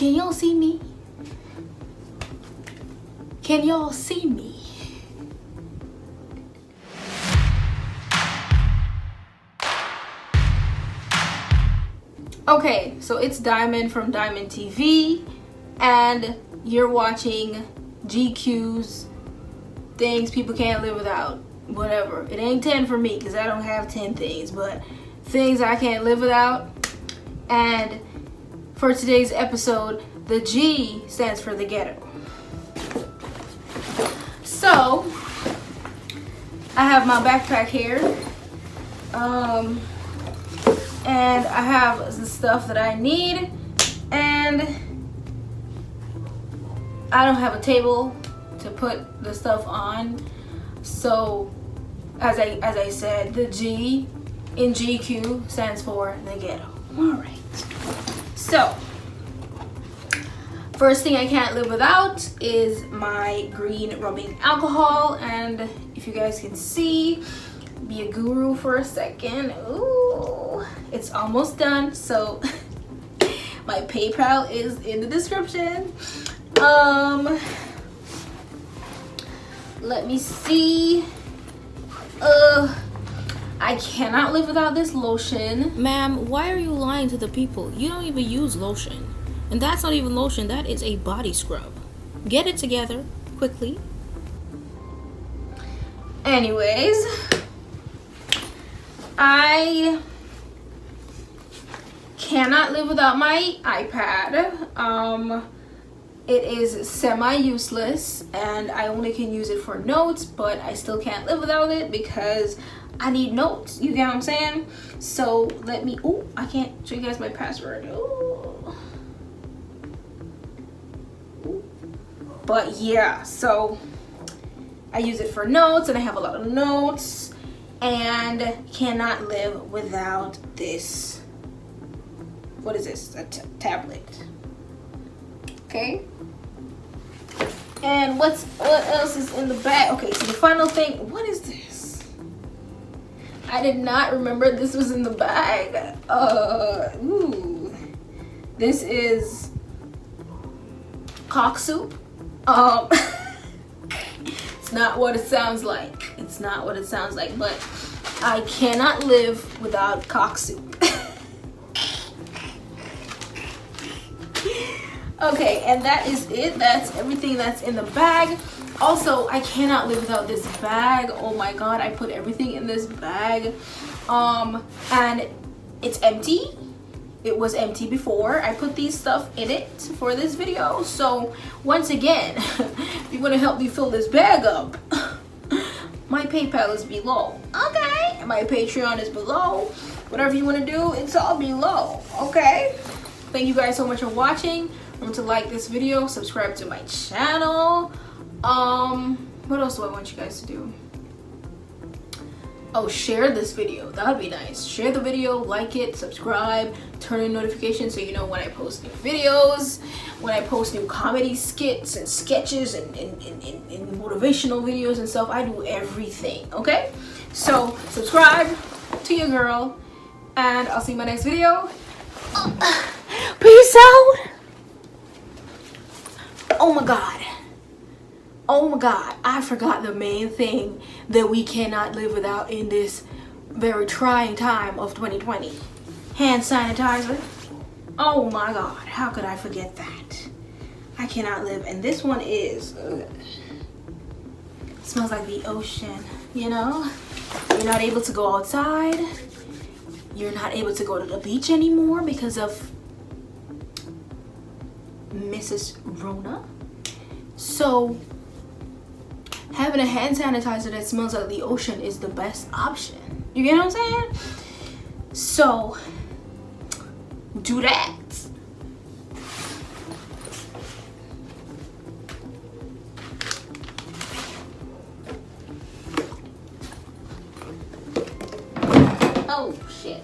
Can y'all see me? Can y'all see me? Okay, so it's Diamond from DiamondTV, and you're watching GQ's Things People Can't Live Without. Whatever. It ain't 10 for me because I don't have 10 things, but things I can't live without. And for today's episode, the G stands for the Ghetto. So, I have my backpack here. And I have the stuff that I need, and I don't have a table to put the stuff on. So, as I said, the G in GQ stands for the Ghetto. Alright. So, first thing I can't live without is my green rubbing alcohol. And if you guys can see, be a guru for a second. Ooh, it's almost done. So, my PayPal is in the description. Let me see. I cannot live without this lotion. Ma'am, why are you lying to the people? You don't even use lotion. And that's not even lotion, that is a body scrub. Get it together, quickly. Anyways, I cannot live without my iPad. It is semi-useless and I only can use it for notes, but I still can't live without it because I need notes. You get what I'm saying? So let me, oh, I can't show you guys my password. Ooh. But yeah, so I use it for notes and I have a lot of notes and cannot live without this. What is this? A tablet. Okay. And what else is in the bag? Okay, so the final thing, what is this? I did not remember this was in the bag. Ooh. This is cock soup. It's not what it sounds like. It's not what it sounds like, but I cannot live without cock soup. Okay, and that is it. That's everything that's in the bag. Also, I cannot live without this bag. Oh my god, I put everything in this bag. And it's empty. It was empty before. I put these stuff in it for this video. So, once again, if you want to help me fill this bag up, my PayPal is below. Okay? And my Patreon is below. Whatever you want to do, it's all below. Okay? Thank you guys so much for watching. Remember to like this video, subscribe to my channel. What else do I want you guys to do? Oh, share this video. That would be nice. Share the video, like it, subscribe, turn on notifications so you know when I post new videos, when I post new comedy skits and sketches and motivational videos and stuff. I do everything, okay? So, subscribe to your girl, and I'll see you in my next video. Peace out. Oh my god. Oh my god, I forgot the main thing that we cannot live without in this very trying time of 2020. Hand sanitizer. Oh my god, how could I forget that? I cannot live. And this one is, smells like the ocean, you know? You're not able to go outside. You're not able to go to the beach anymore because of Mrs. Rona. So, having a hand sanitizer that smells like the ocean is the best option. You get what I'm saying? So, do that. Oh, shit.